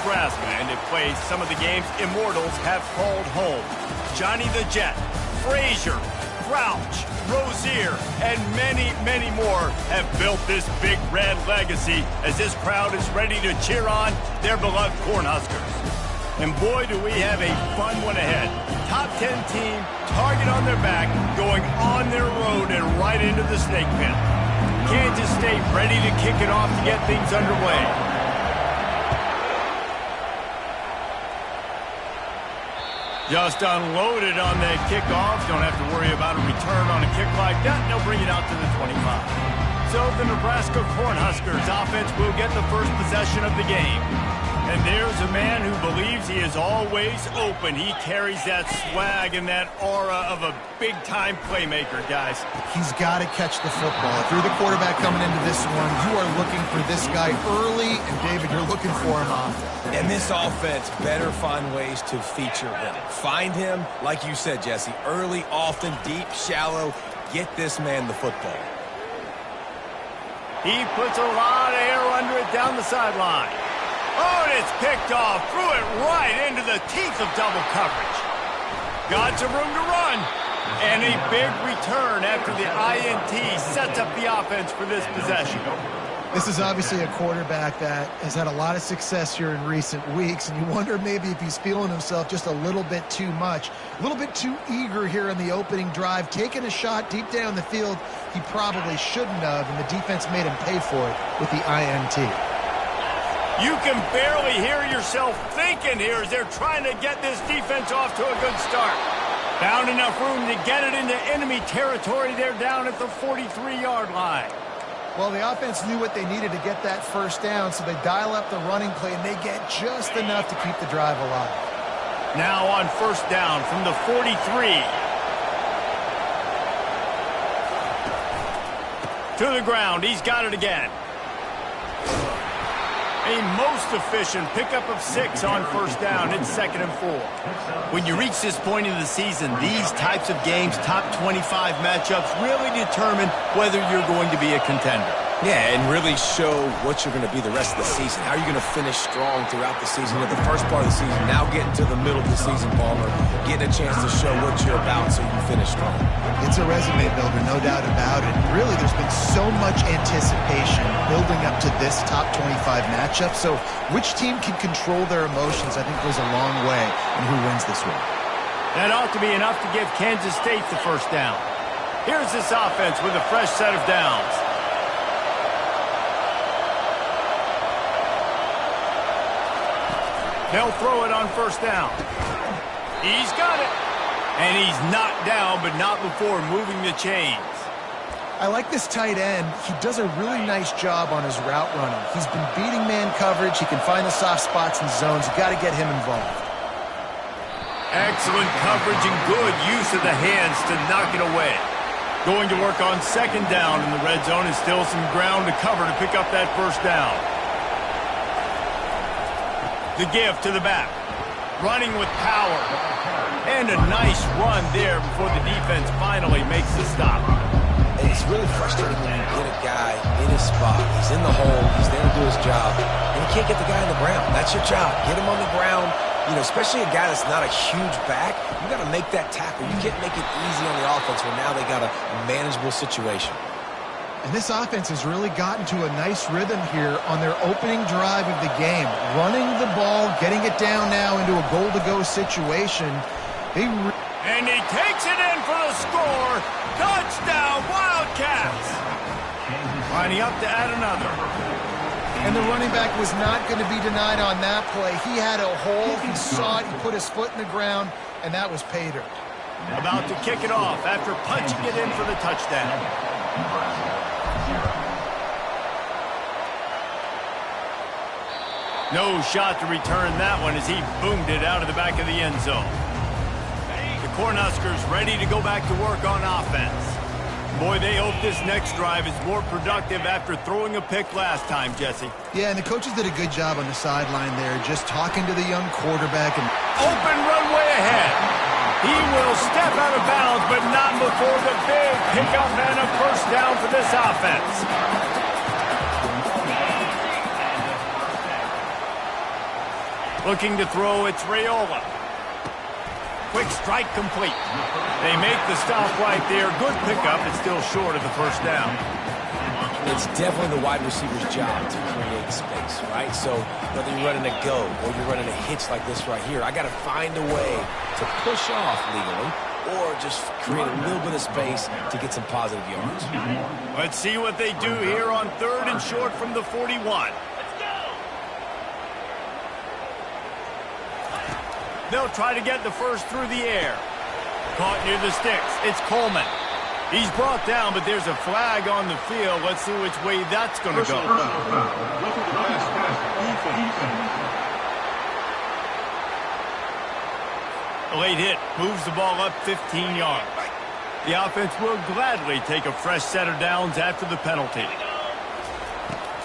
Nebraska, and it plays some of the games immortals have called home. Johnny the Jet, Frazier, Crouch, Rozier, and many, many more have built this Big Red legacy as this crowd is ready to cheer on their beloved Cornhuskers. And boy, do we have a fun one ahead. Top 10 team, target on their back, going on their road and right into the snake pit. Kansas State ready to kick it off to get things underway. Just unloaded on that kickoff. Don't have to worry about a return on a kick like that. They'll bring it out to the 25. So the Nebraska Cornhuskers offense will get the first possession of the game. And there's a man who believes he is always open. He carries that swag and that aura of a big-time playmaker, guys. He's got to catch the football. If you're the quarterback coming into this one, you are looking for this guy early, and David, you're looking for him often. And this offense better find ways to feature him. Find him, like you said, Jesse, early, often, deep, shallow. Get this man the football. He puts a lot of air under it down the sideline. Oh, and it's picked off. Threw it right into the teeth of double coverage. Got some room to run. And a big return after the INT sets up the offense for this possession. This is obviously a quarterback that has had a lot of success here in recent weeks, and you wonder maybe if he's feeling himself just a little bit too much, a little bit too eager here in the opening drive, taking a shot deep down the field he probably shouldn't have, and the defense made him pay for it with the INT. You can barely hear yourself thinking here as they're trying to get this defense off to a good start. Found enough room to get it into enemy territory. They're down at the 43-yard line. Well, the offense knew what they needed to get that first down, so they dial up the running play, and they get just enough to keep the drive alive. Now on first down from the 43. To the ground. He's got it again. A most efficient pickup of 6 on first down. It's 2nd and 4. When you reach this point in the season, these types of games, top 25 matchups, really determine whether you're going to be a contender. Yeah, and really show what you're going to be the rest of the season. How are you going to finish strong throughout the season? At the first part of the season, now getting to the middle of the season, Palmer, getting a chance to show what you're about so you can finish strong. It's a resume builder, no doubt about it. Really, there's been so much anticipation building up to this top 25 matchup. So which team can control their emotions, I think, goes a long way in who wins this one. That ought to be enough to give Kansas State the first down. Here's this offense with a fresh set of downs. They'll throw it on first down. He's got it. And he's knocked down, but not before moving the chains. I like this tight end. He does a really nice job on his route running. He's been beating man coverage. He can find the soft spots and zones. You got to get him involved. Excellent coverage and good use of the hands to knock it away. Going to work on second down in the red zone, and still some ground to cover to pick up that first down. The give to the back. Running with power. And a nice run there before the defense finally makes the stop. It's really frustrating when you get a guy in his spot. He's in the hole. He's there to do his job. And you can't get the guy on the ground. That's your job. Get him on the ground. You know, especially a guy that's not a huge back. You got to make that tackle. You can't make it easy on the offense where now they got a manageable situation. And this offense has really gotten to a nice rhythm here on their opening drive of the game. Running the ball, getting it down now into a goal-to-go situation. And he takes it in for the score. Touchdown, Wildcats. Lining up to add another. And the running back was not going to be denied on that play. He had a hole. He saw it. He put his foot in the ground, and that was pay dirt. About to kick it off after punching it in for the touchdown. No shot to return that one as he boomed it out of the back of the end zone. The Cornhuskers ready to go back to work on offense. Boy, they hope this next drive is more productive after throwing a pick last time, Jesse. Yeah, and the coaches did a good job on the sideline there, just talking to the young quarterback. And open runway ahead. He will step out of bounds, but not before the big pickup and a first down for this offense. Looking to throw, it's Raiola. Quick strike complete. They make the stop right there. Good pickup. It's still short of the first down. It's definitely the wide receiver's job to create space, right? So whether you're running a go or you're running a hitch like this right here, I got to find a way to push off legally or just create a little bit of space to get some positive yards. Let's see what they do here on 3rd and short from the 41. They'll try to get the first through the air. Caught near the sticks. It's Coleman. He's brought down, but there's a flag on the field. Let's see which way that's going to go. A late hit moves the ball up 15 yards. The offense will gladly take a fresh set of downs after the penalty.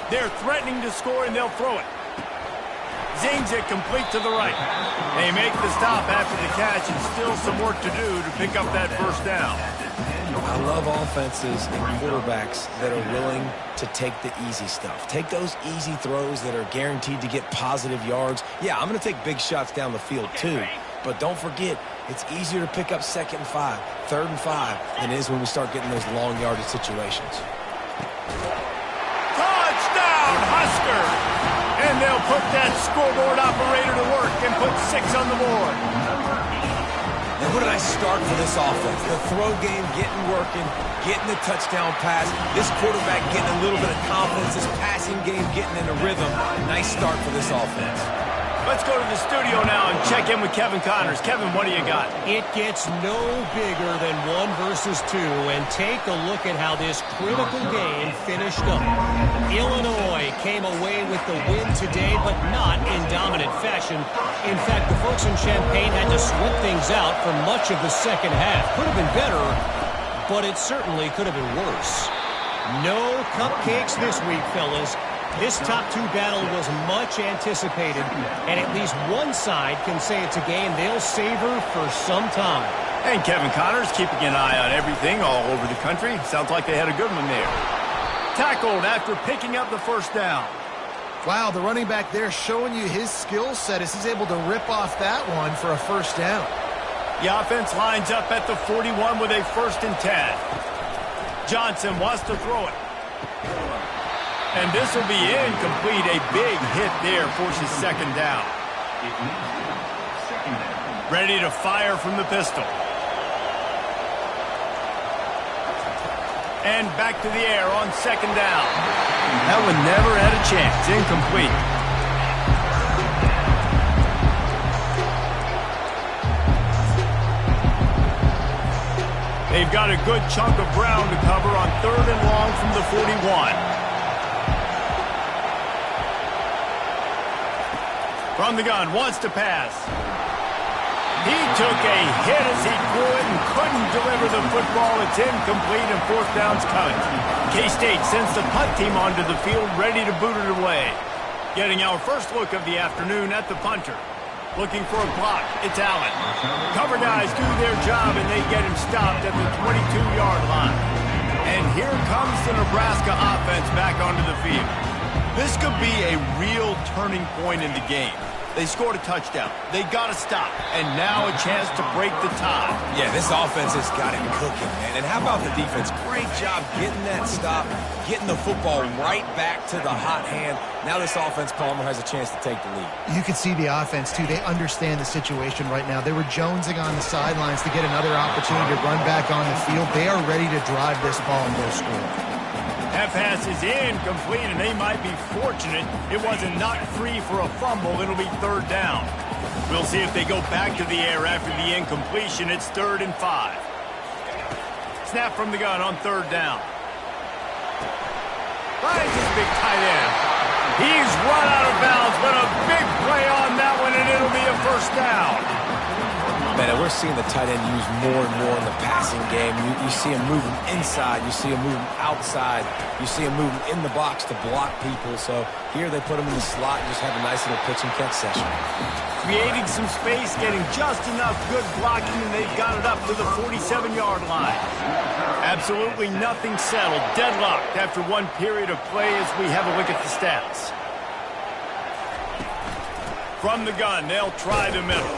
They're threatening to score, and they'll throw it. Zings it complete to the right. They make the stop after the catch, and still some work to do to pick up that first down. I love offenses and quarterbacks that are willing to take the easy stuff. Take those easy throws that are guaranteed to get positive yards. Yeah, I'm going to take big shots down the field too. But don't forget, it's easier to pick up 2nd and 5, 3rd and 5 than it is when we start getting those long yardage situations. Touchdown, Huskers! And they'll put that scoreboard operator to work and put 6 on the board. Now, what did I start for this offense? The throw game getting working, getting the touchdown pass. This quarterback getting a little bit of confidence. This passing game getting in a rhythm. Nice start for this offense. Let's go to the studio now and check in with Kevin Connors. Kevin, what do you got? It gets no bigger than 1 versus 2, and take a look at how this critical game finished up. Illinois came away with the win today, but not in dominant fashion. In fact, the folks in Champaign had to sweat things out for much of the second half. Could have been better, but it certainly could have been worse. No cupcakes this week, fellas. This top 2 battle was much anticipated, and at least one side can say it's a game they'll savor for some time. And Kevin Connors keeping an eye on everything all over the country. Sounds like they had a good one there. Tackled after picking up the first down. Wow, the running back there showing you his skill set as he's able to rip off that one for a first down. The offense lines up at the 41 with a 1st and 10. Johnson wants to throw it. And this will be incomplete. A big hit there forces 2nd down. Ready to fire from the pistol. And back to the air on 2nd down. That one never had a chance. Incomplete. They've got a good chunk of ground to cover on 3rd and long from the 41. From the gun, wants to pass. He took a hit as he threw it and couldn't deliver the football. It's incomplete and 4th down's coming. K-State sends the punt team onto the field, ready to boot it away. Getting our first look of the afternoon at the punter. Looking for a block. It's Allen. Cover guys do their job, and they get him stopped at the 22-yard line. And here comes the Nebraska offense back onto the field. This could be a real turning point in the game. They scored a touchdown. They got a stop. And now a chance to break the tie. Yeah, this offense has got it cooking, man. And how about the defense? Great job getting that stop, getting the football right back to the hot hand. Now this offense, Palmer, has a chance to take the lead. You can see the offense, too. They understand the situation right now. They were jonesing on the sidelines to get another opportunity to run back on the field. They are ready to drive this ball and go score. That pass is incomplete, and they might be fortunate it wasn't knocked free for a fumble. It'll be 3rd down. We'll see if they go back to the air after the incompletion. It's 3rd and 5. Snap from the gun on 3rd down. Finds his big tight end. He's run out of bounds, but a big play on that one, and it'll be a 1st down. Man, we're seeing the tight end used more and more in the passing game. You see him moving inside. You see him moving outside. You see him moving in the box to block people. So here they put him in the slot and just have a nice little pitch and catch session. Creating some space, getting just enough good blocking, and they've got it up to the 47-yard line. Absolutely nothing settled. Deadlocked after one period of play as we have a look at the stats. From the gun, they'll try the middle.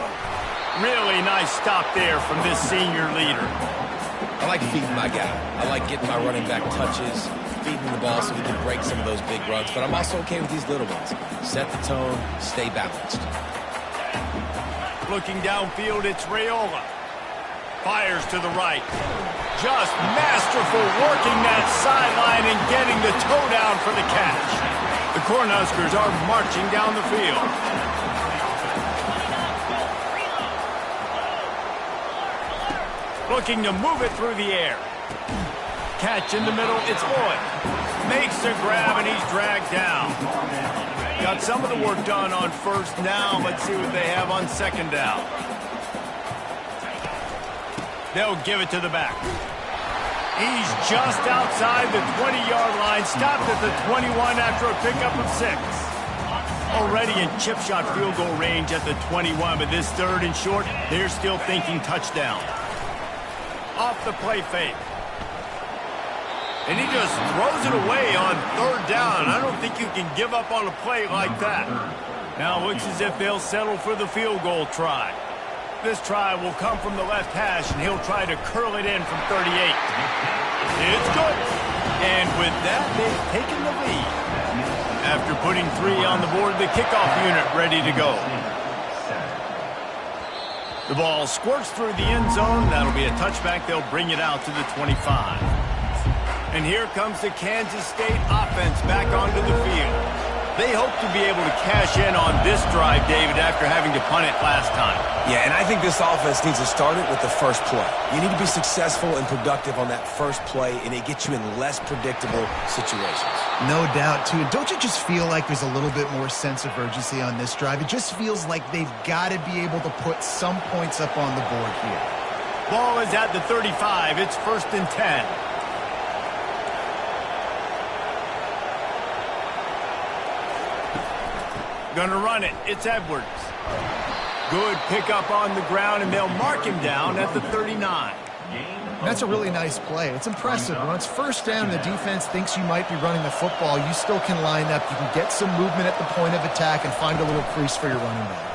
Really nice stop there from this senior leader. I like feeding my guy. I like getting my running back touches, feeding the ball so he can break some of those big runs. But I'm also okay with these little ones. Set the tone, stay balanced. Looking downfield, it's Raiola. Fires to the right. Just masterful working that sideline and getting the toe down for the catch. The Cornhuskers are marching down the field. Looking to move it through the air. Catch in the middle, it's Lloyd. Makes the grab and he's dragged down. Got some of the work done on first down. Let's see what they have on second down. They'll give it to the back. He's just outside the 20-yard line. Stopped at the 21 after a pickup of 6. Already in chip shot field goal range at the 21, but this third and short, they're still thinking touchdown. Off the play fake. And he just throws it away on third down. I don't think you can give up on a play like that. Now it looks as if they'll settle for the field goal try. This try will come from the left hash, and he'll try to curl it in from 38. It's good. And with that, they've taken the lead. After putting 3 on the board, the kickoff unit ready to go. The ball squirts through the end zone. That'll be a touchback. They'll bring it out to the 25. And here comes the Kansas State offense back onto the field. They hope to be able to cash in on this drive, David, after having to punt it last time. Yeah, and I think this offense needs to start it with the first play. You need to be successful and productive on that first play, and it gets you in less predictable situations. No doubt, too. Don't you just feel like there's a little bit more sense of urgency on this drive? It just feels like they've got to be able to put some points up on the board here. Ball is at the 35. It's 1st and 10. Gonna run it. It's Edwards. Good pickup on the ground, and they'll mark him down at the 39. That's a really nice play. It's impressive. When it's first down and the defense thinks you might be running the football, you still can line up. You can get some movement at the point of attack and find a little crease for your running back.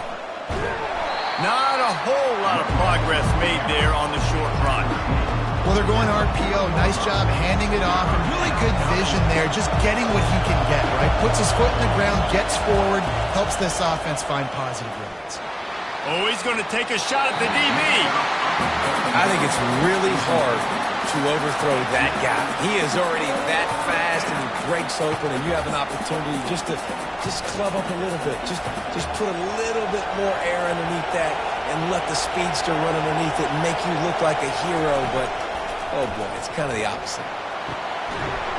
Not a whole lot of progress made there on the short run. Well, they're going RPO. Nice job handing it off. And really good vision there, just getting what he can get, right? Puts his foot in the ground, gets forward, helps this offense find positive yards. Oh, he's going to take a shot at the DB. I think it's really hard to overthrow that guy. He is already that fast, and he breaks open, and you have an opportunity just to club up a little bit. Just put a little bit more air underneath that and let the speedster run underneath it and make you look like a hero, but oh boy, it's kind of the opposite.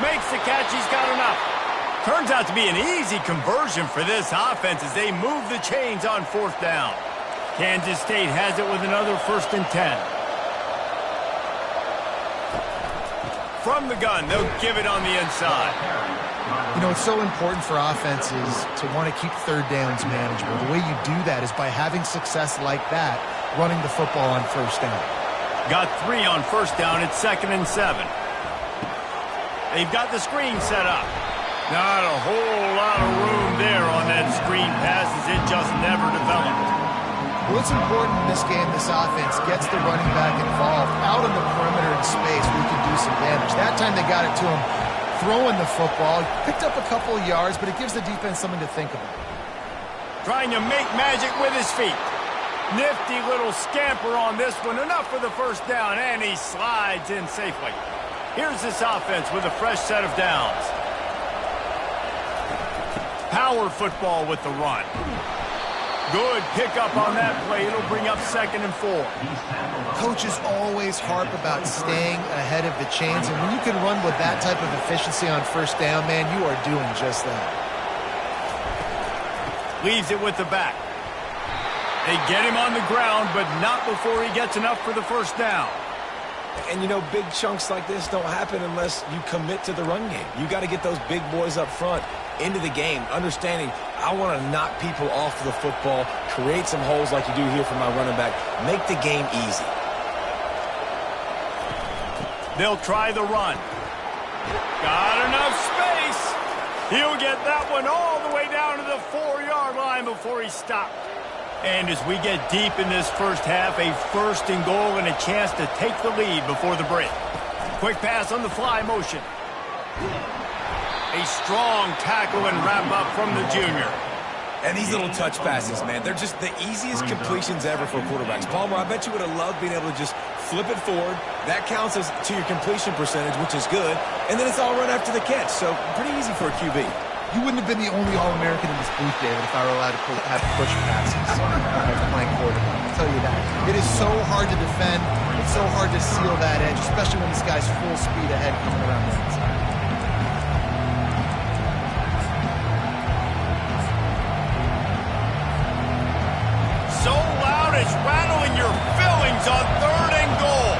Makes the catch, he's got enough. Turns out to be an easy conversion for this offense as they move the chains on 4th down. Kansas State has it with another 1st and 10. From the gun, they'll give it on the inside. You know, it's so important for offenses to want to keep third downs manageable. The way you do that is by having success like that, running the football on 1st down. Got 3 on 1st down. It's 2nd and 7. They've got the screen set up. Not a whole lot of room there on that screen pass as it just never developed. Well, it's important in this game this offense gets the running back involved out on the perimeter in space where he can do some damage. That time they got it to him throwing the football. Picked up a couple of yards, but it gives the defense something to think about. Trying to make magic with his feet. Nifty little scamper on this one. Enough for the 1st down, and he slides in safely. Here's this offense with a fresh set of downs. Power football with the run. Good pickup on that play. It'll bring up 2nd and 4. Coaches always harp about staying ahead of the chains, and when you can run with that type of efficiency on 1st down, man, you are doing just that. Leaves it with the back. They get him on the ground, but not before he gets enough for the 1st down. And, you know, big chunks like this don't happen unless you commit to the run game. You got to get those big boys up front into the game, understanding I want to knock people off the football, create some holes like you do here for my running back, make the game easy. They'll try the run. Got enough space. He'll get that one all the way down to the 4-yard line before he stopped. And as we get deep in this first half, a 1st and goal and a chance to take the lead before the break. Quick pass on the fly motion. A strong tackle and wrap up from the junior. And these little touch passes, man, they're just the easiest completions ever for quarterbacks. Palmer, I bet you would have loved being able to just flip it forward. That counts as to your completion percentage, which is good. And then it's all run after the catch, so pretty easy for a QB. You wouldn't have been the only All-American in this booth, David, if I were allowed to have push passes playing quarterback. I'll tell you that. It is so hard to defend. It's so hard to seal that edge, especially when this guy's full speed ahead coming around the inside. So loud it's rattling your fillings on 3rd and goal.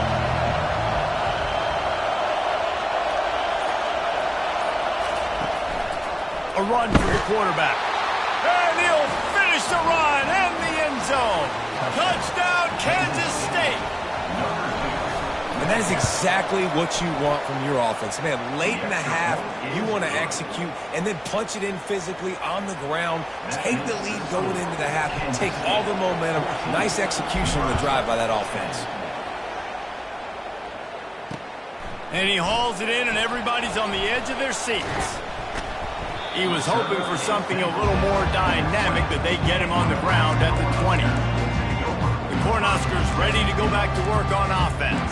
A run for the quarterback. And he'll finish the run in the end zone. Touchdown, Kansas State. And that is exactly what you want from your offense. Man, late in the half, you want to execute and then punch it in physically on the ground, take the lead going into the half, take all the momentum. Nice execution on the drive by that offense. And he hauls it in, and everybody's on the edge of their seats. He was hoping for something a little more dynamic, but they get him on the ground at the 20. The Cornhuskers ready to go back to work on offense.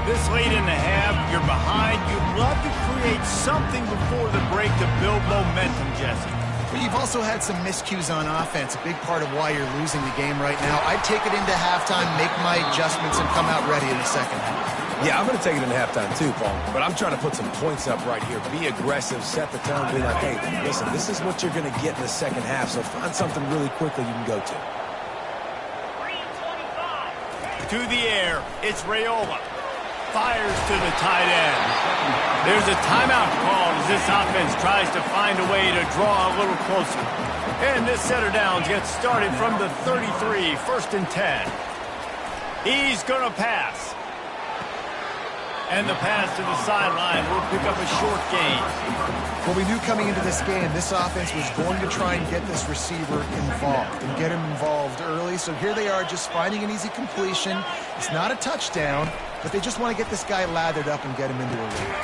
This late in the half, you're behind. You'd love to create something before the break to build momentum, Jesse. But you've also had some miscues on offense, a big part of why you're losing the game right now. I'd take it into halftime, make my adjustments, and come out ready in the second half. Yeah, I'm going to take it into halftime too, Paul. But I'm trying to put some points up right here. Be aggressive, set the tone, be like, hey, listen, this is what you're going to get in the second half, so find something really quickly you can go to. To the air, it's Raiola. Fires to the tight end. There's a timeout called as this offense tries to find a way to draw a little closer. And this set of downs gets started from the 33, 1st and 10. He's going to pass. And the pass to the sideline will pick up a short gain. Well, we knew coming into this game, this offense was going to try and get this receiver involved and get him involved early. So here they are just finding an easy completion. It's not a touchdown, but they just want to get this guy lathered up and get him into a lead.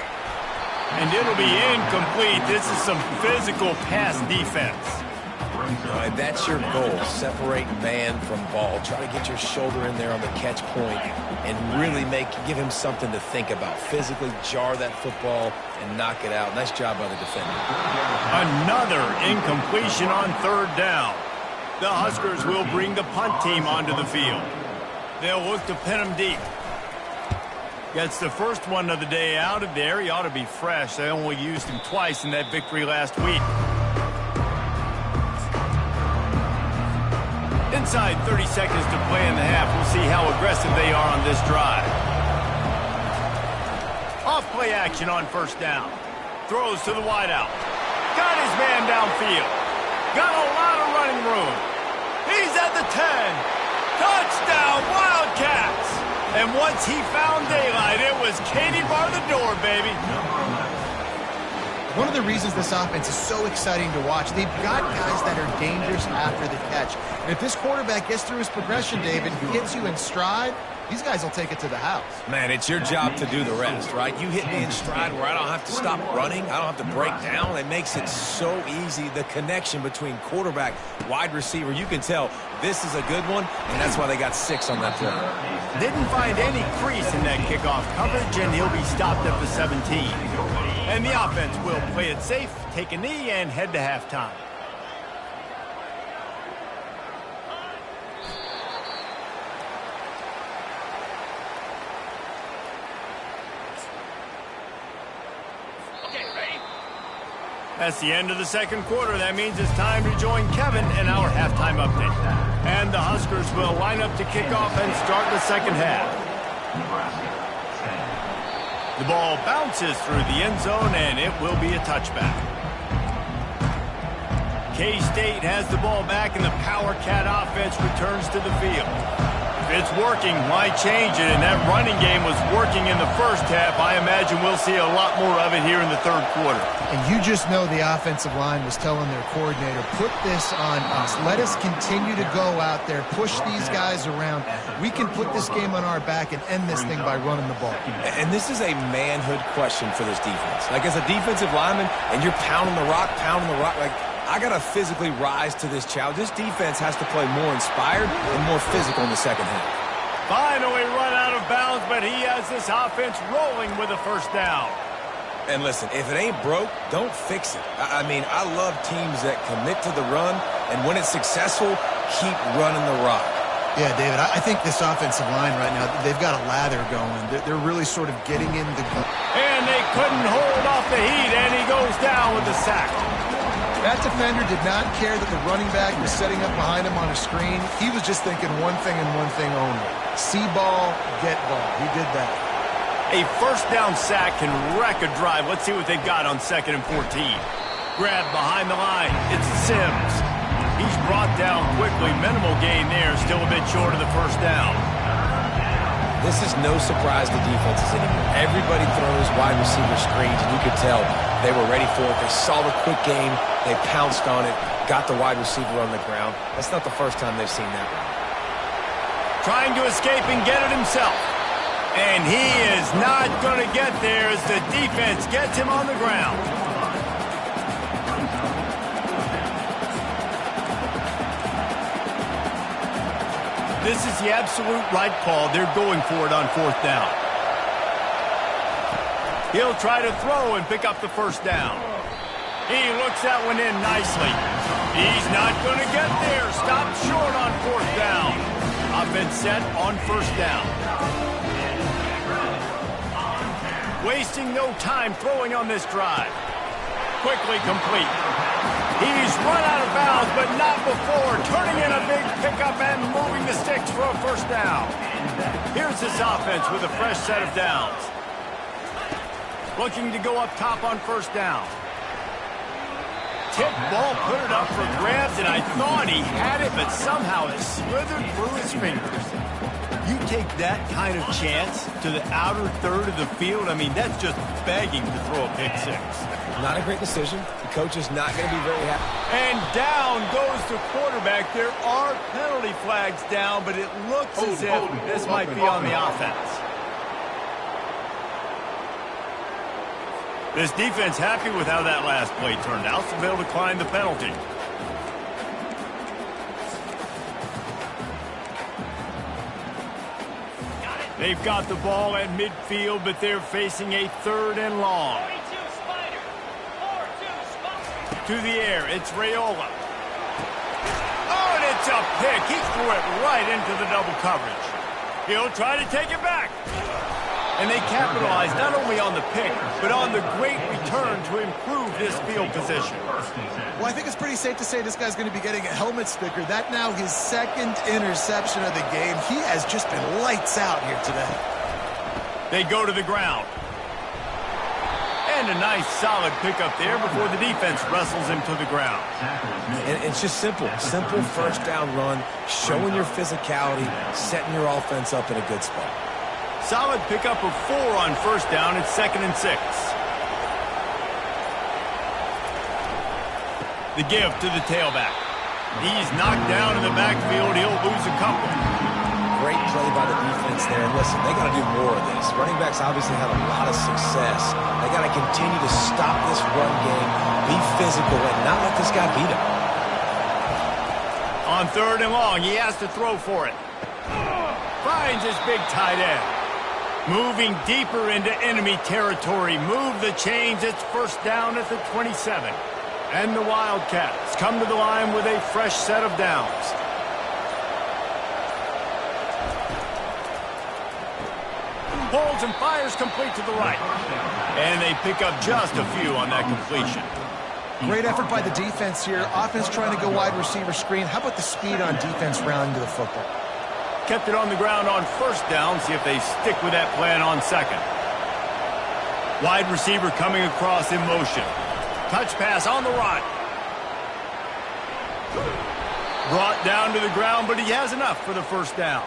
And it'll be incomplete. This is some physical pass defense. All right, that's your goal. Separate man from ball. Try to get your shoulder in there on the catch point and really give him something to think about. Physically jar that football and knock it out. Nice job by the defender. Another incompletion on 3rd down. The Huskers will bring the punt team onto the field. They'll look to pin him deep. Gets the first one of the day out of there. He ought to be fresh. They only used him twice in that victory last week. Inside 30 seconds to play in the half. We'll see how aggressive they are on this drive. Off play action on 1st down. Throws to the wideout. Got his man downfield. Got a lot of running room. He's at the 10. Touchdown, Wildcats. And once he found daylight, it was Katie bar the door, baby. One of the reasons this offense is so exciting to watch, they've got guys that are dangerous after the catch. And if this quarterback gets through his progression, David, hits you in stride, these guys will take it to the house. Man, it's your job to do the rest, right? You hit me in stride where I don't have to stop running. I don't have to break down. It makes it so easy. The connection between quarterback, wide receiver, you can tell this is a good one, and that's why they got 6 on that play. Didn't find any crease in that kickoff coverage, and he'll be stopped at the 17. And the offense will play it safe, take a knee, and head to halftime. That's the end of the second quarter. That means it's time to join Kevin in our halftime update. And the Huskers will line up to kick off and start the second half. The ball bounces through the end zone, and it will be a touchback. K-State has the ball back, and the Power Cat offense returns to the field. it's working, why change it? And that running game was working in the first half. I imagine we'll see a lot more of it here in the third quarter. And you just know the offensive line was telling their coordinator, put this on us. Let us continue to go out there, push these guys around. We can put this game on our back and end this thing by running the ball. And this is a manhood question for this defense. Like, as a defensive lineman, and you're pounding the rock, like, I got to physically rise to this challenge. This defense has to play more inspired and more physical in the second half. Finally run out of bounds, but he has this offense rolling with a first down. And listen, if it ain't broke, don't fix it. I mean, I love teams that commit to the run, and when it's successful, keep running the rock. Yeah, David, I think this offensive line right now, they've got a lather going. They're really sort of getting in the... And they couldn't hold off the heat, and he goes down with a sack. That defender did not care that the running back was setting up behind him on a screen. He was just thinking one thing and one thing only. See ball, get ball. He did that. A first down sack can wreck a drive. Let's see what they've got on 2nd and 14. Grab behind the line. It's Sims. He's brought down quickly. Minimal gain there. Still a bit short of the first down. This is no surprise to defenses anymore. Everybody throws wide receiver screens, and you could tell they were ready for it. They saw the quick game. They pounced on it, got the wide receiver on the ground. That's not the first time they've seen that one. Trying to escape and get it himself. And he is not going to get there as the defense gets him on the ground. This is the absolute right call. They're going for it on 4th down. He'll try to throw and pick up the first down. He looks that one in nicely. He's not going to get there. Stopped short on 4th down. Offense set on 1st down. Wasting no time throwing on this drive. Quickly complete. He's run out of bounds, but not before. Turning in a big pickup and moving the sticks for a first down. Here's this offense with a fresh set of downs. Looking to go up top on 1st down. Tip ball, put it up for grabs, and I thought he had it, but somehow it slithered through his fingers. You take that kind of chance to the outer third of the field, I mean, that's just begging to throw a pick six. Not a great decision. The coach is not going to be very happy. And down goes the quarterback. There are penalty flags down, but it looks as if this might be on the offense. This defense happy with how that last play turned out, so they'll decline the penalty. They've got the ball at midfield, but they're facing a 3rd and long. To the air, it's Raiola. Oh, and it's a pick. He threw it right into the double coverage. He'll try to take it back. And they capitalize not only on the pick, but on the great return to improve this field position. Well, I think it's pretty safe to say this guy's going to be getting a helmet sticker. That now his 2nd interception of the game. He has just been lights out here today. They go to the ground. And a nice solid pickup there before the defense wrestles him to the ground. And it's just simple. Simple first down run, showing your physicality, setting your offense up in a good spot. Solid pickup of 4 on 1st down. It's 2nd and 6. The give to the tailback. He's knocked down in the backfield. He'll lose a couple. Great play by the defense there. And listen, they got to do more of this. Running backs obviously had a lot of success. They got to continue to stop this run game, be physical, and not let this guy beat him. On 3rd and long, he has to throw for it. Finds his big tight end. Moving deeper into enemy territory. Move the chains. It's 1st down at the 27. And the Wildcats come to the line with a fresh set of downs. Pulls and fires complete to the right. And they pick up just a few on that completion. Great effort by the defense here. Offense trying to go wide receiver screen. How about the speed on defense rounding to the football? Kept it on the ground on 1st down. See if they stick with that plan on 2nd. Wide receiver coming across in motion. Touch pass on the run. Brought down to the ground, but he has enough for the 1st down.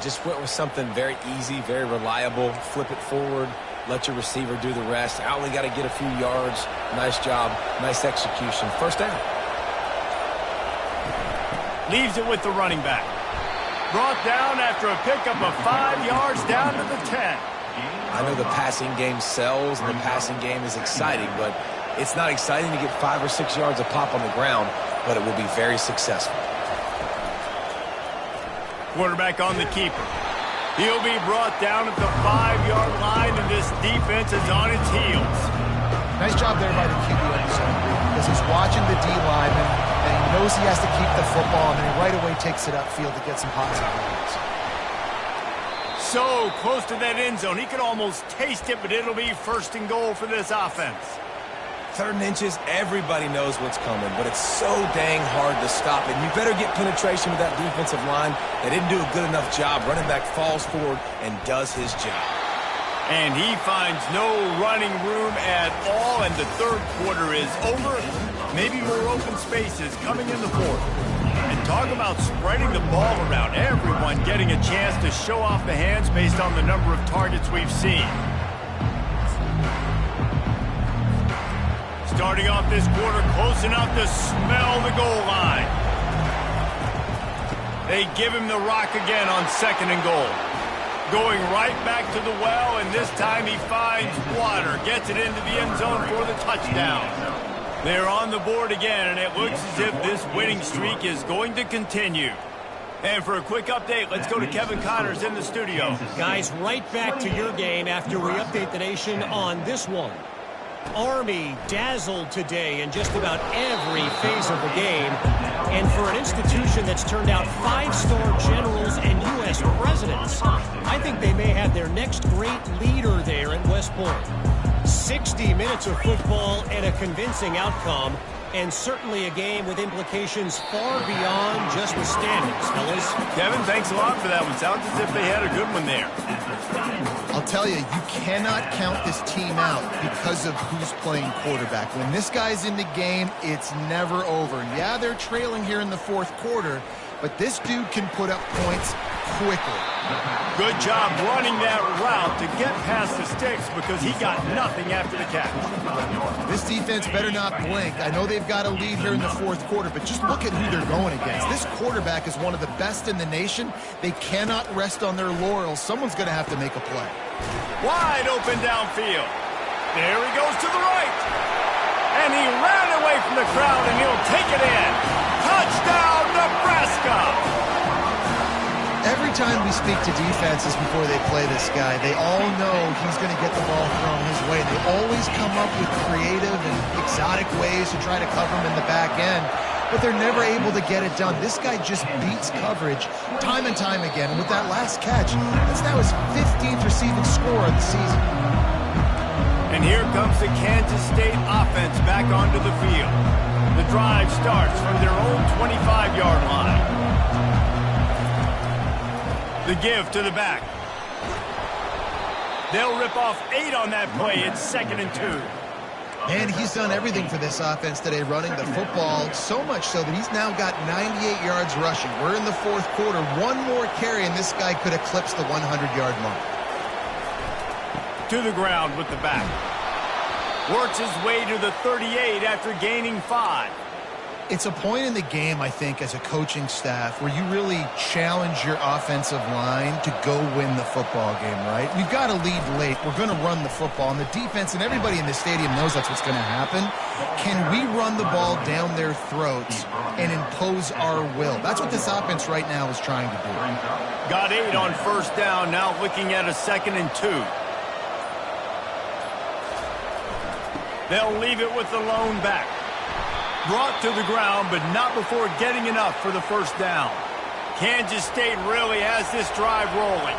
just went with something very easy, very reliable. Flip it forward, let your receiver do the rest. I only got to get a few yards. Nice job, nice execution. First down. Leaves it with the running back. Brought down after a pickup of 5 yards down to the 10. I know the passing game sells and the passing game is exciting, but it's not exciting to get 5 or 6 yards of pop on the ground, but it will be very successful. Quarterback on the keeper. He'll be brought down at the 5-yard line, and this defense is on its heels. Nice job there by the QB on the zone read, because he's watching the D lineman, and he knows he has to keep the football, and then he right away takes it upfield to get some positive yards. So close to that end zone. He could almost taste it, but it'll be first and goal for this offense. 3rd and inches, everybody knows what's coming, but it's so dang hard to stop it. You better get penetration with that defensive line. They didn't do a good enough job. Running back falls forward and does his job. And he finds no running room at all, and the 3rd quarter is over. Maybe more open spaces coming in the 4th. And talk about spreading the ball around. Everyone getting a chance to show off the hands based on the number of targets we've seen. Starting off this quarter close enough to smell the goal line. They give him the rock again on 2nd and goal. Going right back to the well, and this time he finds water. Gets it into the end zone for the touchdown. They're on the board again, and it looks as if this winning streak is going to continue. And for a quick update, let's go to Kevin Connors in the studio. Guys, right back to your game after we update the nation on this one. Army dazzled today in just about every phase of the game. And for an institution that's turned out 5-star generals and U.S. presidents, I think they may have their next great leader there at West Point. 60 minutes of football and a convincing outcome, and certainly a game with implications far beyond just the standings, fellas. Kevin, thanks a lot for that one. Sounds as if they had a good one there. I'll tell you, you cannot count this team out because of who's playing quarterback. When this guy's in the game, it's never over. And yeah, they're trailing here in the 4th quarter, but this dude can put up points quickly. Good job running that route to get past the sticks because he got nothing after the catch. This defense better not blink. I know they've got a lead here in the 4th quarter, but just look at who they're going against. This quarterback is one of the best in the nation. They cannot rest on their laurels. Someone's going to have to make a play. Wide open downfield. There he goes to the right. And he ran away from the crowd, and he'll take it in. Touchdown, Nebraska! Every time we speak to defenses before they play this guy, they all know he's going to get the ball thrown his way. They always come up with creative and exotic ways to try to cover him in the back end, but they're never able to get it done. This guy just beats coverage time and time again. And with that last catch, that's now his 15th receiving score of the season. And here comes the Kansas State offense back onto the field. The drive starts from their own 25-yard line. The give to the back. They'll rip off 8 on that play. It's 2nd and 2. And he's done everything for this offense today, running the football, so much so that he's now got 98 yards rushing. We're in the 4th quarter. One more carry, and this guy could eclipse the 100-yard mark. To the ground with the back. Works his way to the 38 after gaining 5. It's a point in the game, I think, as a coaching staff where you really challenge your offensive line to go win the football game, right? We've got to lead late. We're going to run the football, and the defense and everybody in the stadium knows that's what's going to happen. Can we run the ball down their throats and impose our will? That's what this offense right now is trying to do. Got 8 on 1st down, now looking at a 2nd and 2. They'll leave it with the lone back. Brought to the ground, but not before getting enough for the 1st down. Kansas State really has this drive rolling.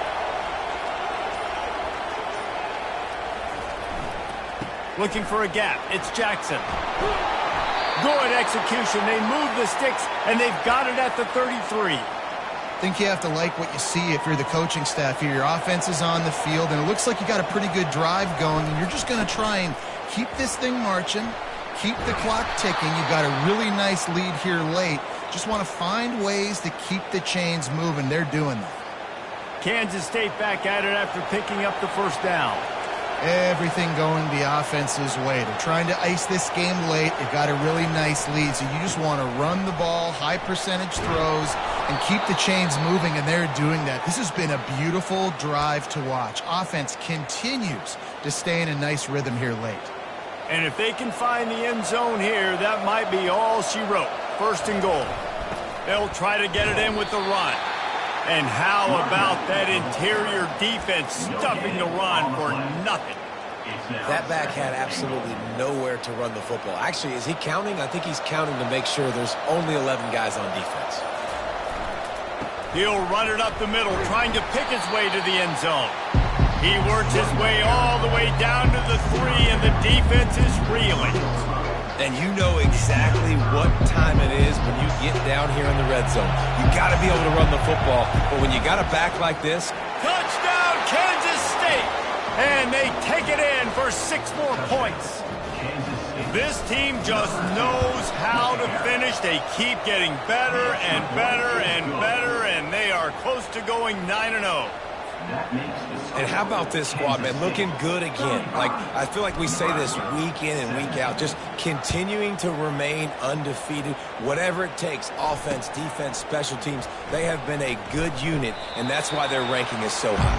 Looking for a gap. It's Jackson. Good execution. They move the sticks, and they've got it at the 33. I think you have to like what you see if you're the coaching staff here. Your offense is on the field, and it looks like you got a pretty good drive going, and you're just going to try and keep this thing marching. Keep the clock ticking. You've got a really nice lead here late. Just want to find ways to keep the chains moving. They're doing that. Kansas State back at it after picking up the first down. Everything going the offense's way. They're trying to ice this game late. They've got a really nice lead, so you just want to run the ball, high percentage throws, and keep the chains moving, and they're doing that. This has been a beautiful drive to watch. Offense continues to stay in a nice rhythm here late. And if they can find the end zone here, that might be all she wrote. First and goal. They'll try to get it in with the run. And how about that interior defense stuffing the run for nothing? That back had absolutely nowhere to run the football. Actually, is he counting? I think he's counting to make sure there's only 11 guys on defense. He'll run it up the middle, trying to pick his way to the end zone. He works his way all the way down to the 3, and the defense is reeling. And you know exactly what time it is when you get down here in the red zone. You got to be able to run the football. But when you got a back like this... Touchdown, Kansas State! And they take it in for 6 more points. This team just knows how to finish. They keep getting better and better and better, and they are close to going 9-0. And how about this squad, man? Looking good again. Like, I feel like we say this week in and week out, just continuing to remain undefeated, whatever it takes, offense, defense, special teams. They have been a good unit, and that's why their ranking is so high.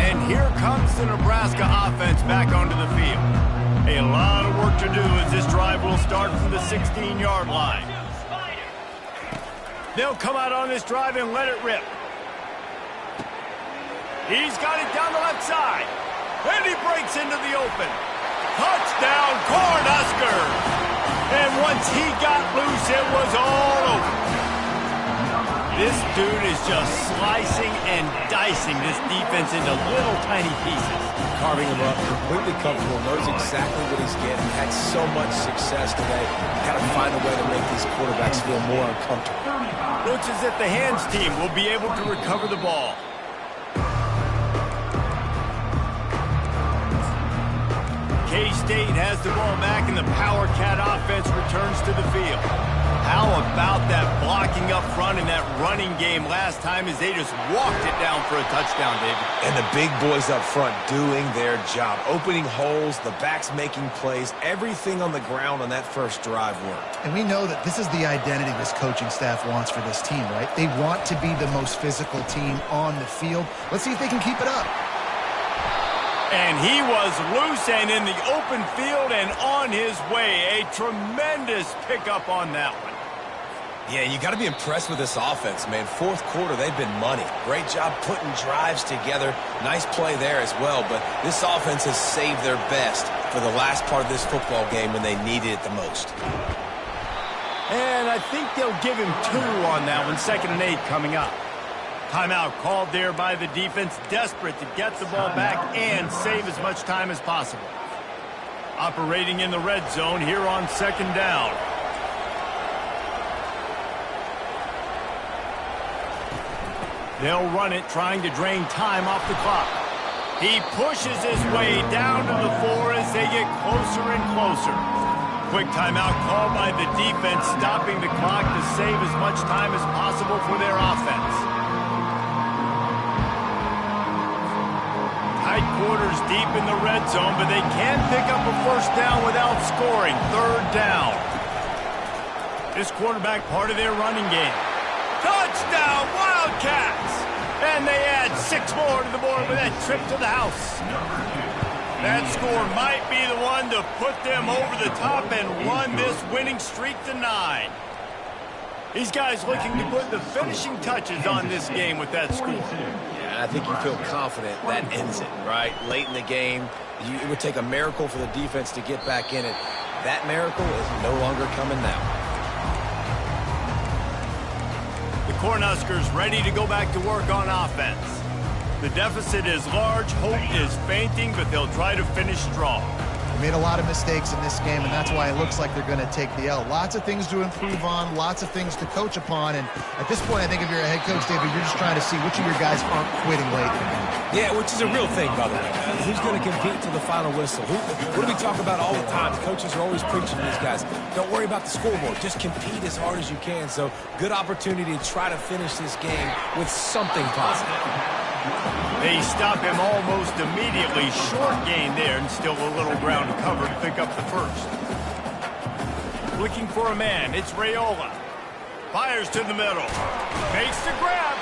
And here comes the Nebraska offense back onto the field. A lot of work to do as this drive will start from the 16-yard line. They'll come out on this drive and let it rip. He's got it down the left side. And he breaks into the open. Touchdown, Cornhuskers! And once he got loose, it was all over. This dude is just slicing and dicing this defense into little tiny pieces. Carving him up, completely comfortable, knows exactly what he's getting. Had so much success today. Got to find a way to make these quarterbacks feel more uncomfortable. Looks as if the hands team will be able to recover the ball. K-State has the ball back, and the Power Cat offense returns to the field. How about that blocking up front and that running game last time as they just walked it down for a touchdown, David? And the big boys up front doing their job. Opening holes, the backs making plays, everything on the ground on that first drive worked. And we know that this is the identity this coaching staff wants for this team, right? They want to be the most physical team on the field. Let's see if they can keep it up. And he was loose and in the open field and on his way. A tremendous pickup on that one. Yeah, you got to be impressed with this offense, man. Fourth quarter, they've been money. Great job putting drives together. Nice play there as well, but this offense has saved their best for the last part of this football game when they needed it the most. And I think they'll give him 2 on that one. 2nd and 8 coming up. Timeout called there by the defense, desperate to get the ball back and save as much time as possible. Operating in the red zone here on 2nd down. They'll run it, trying to drain time off the clock. He pushes his way down to the 4 as they get closer and closer. Quick timeout called by the defense, stopping the clock to save as much time as possible for their offense. Tight quarters deep in the red zone, but they can pick up a first down without scoring. 3rd down. This quarterback part of their running game. Touchdown, Wildcats! And they add 6 more to the board with that trip to the house. That score might be the one to put them over the top and run this winning streak to 9. These guys looking to put the finishing touches on this game with that score. Yeah, I think you feel confident that ends it, right? Late in the game, it would take a miracle for the defense to get back in it. That miracle is no longer coming now. The Cornhuskers ready to go back to work on offense. The deficit is large, hope is fainting, but they'll try to finish strong. Made a lot of mistakes in this game, and that's why it looks like they're going to take the L. Lots of things to improve on, lots of things to coach upon, and at this point, I think if you're a head coach, David, you're just trying to see which of your guys aren't quitting late in the game. Yeah, which is a real thing, by the way. Who's going to compete to the final whistle? What do we talk about all the time? Coaches are always preaching to these guys. Don't worry about the scoreboard. Just compete as hard as you can. So, good opportunity to try to finish this game with something positive. They stop him almost immediately. Short gain there, and still a little ground to cover to pick up the first. Looking for a man. It's Raiola. Fires to the middle. Makes the grab.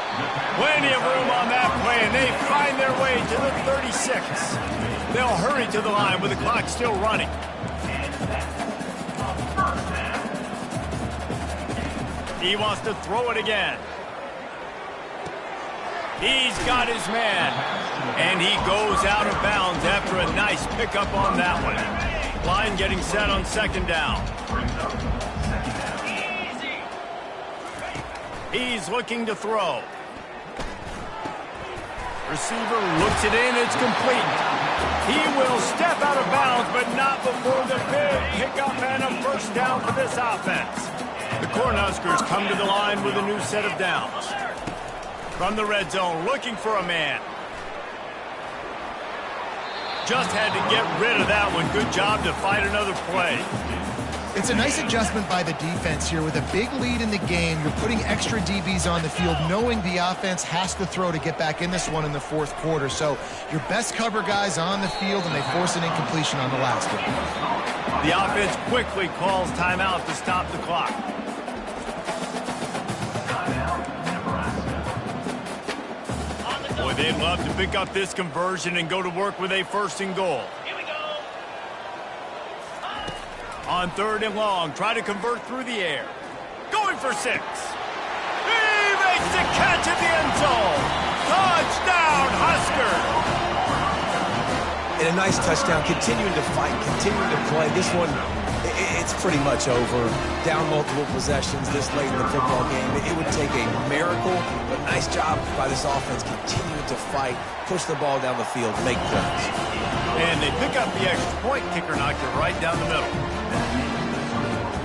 Plenty of room on that play, and they find their way to the 36. They'll hurry to the line with the clock still running. He wants to throw it again. He's got his man, and he goes out of bounds after a nice pickup on that one. Line getting set on second down. He's looking to throw. Receiver looks it in, it's complete. He will step out of bounds, but not before the big pickup and a first down for this offense. The Cornhuskers come to the line with a new set of downs. From the red zone, looking for a man. Just had to get rid of that one. Good job to fight another play. It's a nice adjustment by the defense here. With a big lead in the game, you're putting extra DBs on the field, knowing the offense has to throw to get back in this one in the fourth quarter. So your best cover guys on the field, and they force an incompletion on the last one. The offense quickly calls timeout to stop the clock. Boy, they'd love to pick up this conversion and go to work with a first and goal. On third and long, try to convert through the air. Going for 6. He makes the catch at the end zone. Touchdown, Huskers. And a nice touchdown, continuing to fight, continuing to play. This one, it's pretty much over. Down multiple possessions this late in the football game. It would take a miracle, but nice job by this offense continuing to fight, push the ball down the field, make plays. And they pick up the extra point. Kicker knocked it right down the middle.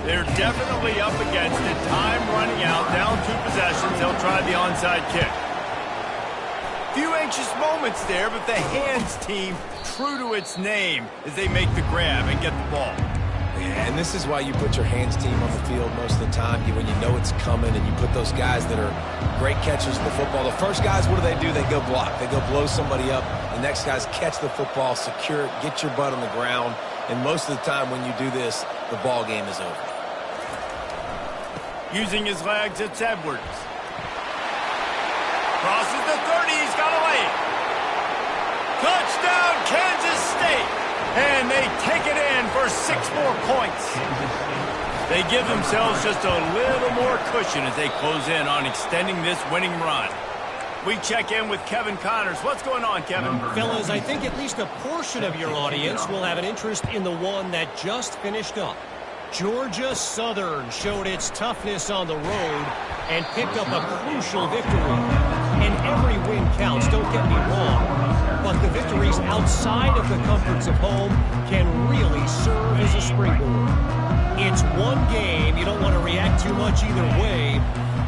They're definitely up against it. Time running out, down 2 possessions. They'll try the onside kick. Few anxious moments there, but the hands team true to its name as they make the grab and get the ball. Yeah, and this is why you put your hands team on the field most of the time, when you know it's coming, and you put those guys that are great catchers of the football. The first guys, what do? They go block. They go blow somebody up. The next guys catch the football, secure it, get your butt on the ground. And most of the time when you do this, the ball game is over. Using his legs, it's Edwards. Crosses the 30, he's got a lane. Touchdown, Kansas State. And they take it in for 6 more points. They give themselves just a little more cushion as they close in on extending this winning run. We check in with Kevin Connors. What's going on, Kevin? Fellas, I think at least a portion of your audience will have an interest in the one that just finished up. Georgia Southern showed its toughness on the road and picked up a crucial victory. And every win counts, don't get me wrong, but the victories outside of the comforts of home can really serve as a springboard. It's one game, you don't want to react too much either way,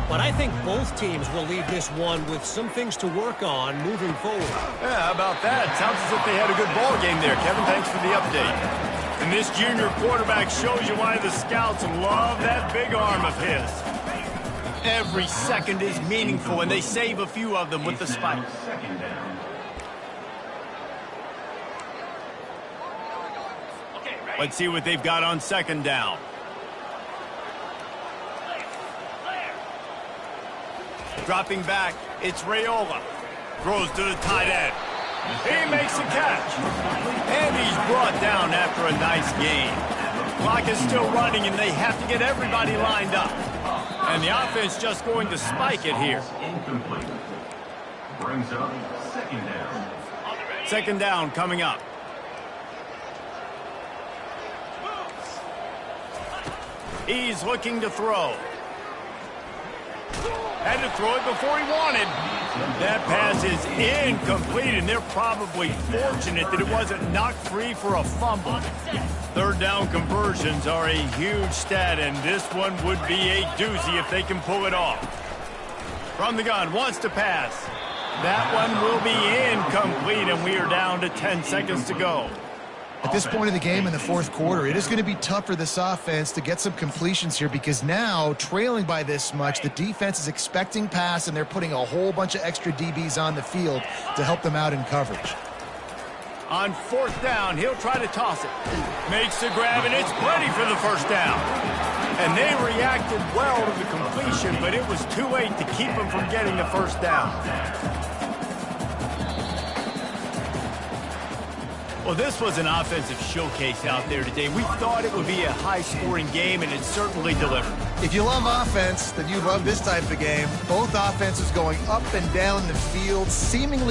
but I think both teams will leave this one with some things to work on moving forward. Yeah, how about that? Sounds as if they had a good ball game there, Kevin. Thanks for the update. And this junior quarterback shows you why the scouts love that big arm of his. Every second is meaningful, and they save a few of them with the spike. Let's see what they've got on second down. Dropping back, it's Raiola. Throws to the tight end. He makes the catch. And he's brought down after a nice gain. Clock is still running, and they have to get everybody lined up. And the offense just going to spike it here. Incomplete. Brings up second down. Second down coming up. He's looking to throw. Had to throw it before he wanted. That pass is incomplete, and they're probably fortunate that it wasn't knocked free for a fumble. Third down conversions are a huge stat, and this one would be a doozy if they can pull it off. From the gun, wants to pass. That one will be incomplete, and we are down to 10 seconds to go. At this point of the game in the fourth quarter, it is going to be tough for this offense to get some completions here because now, trailing by this much, the defense is expecting pass, and they're putting a whole bunch of extra DBs on the field to help them out in coverage. On fourth down, he'll try to toss it. Makes the grab, and it's plenty for the first down. And they reacted well to the completion, but it was too late to keep them from getting the first down. Well, this was an offensive showcase out there today. We thought it would be a high-scoring game, and it certainly delivered. If you love offense, then you love this type of game. Both offenses going up and down the field, seemingly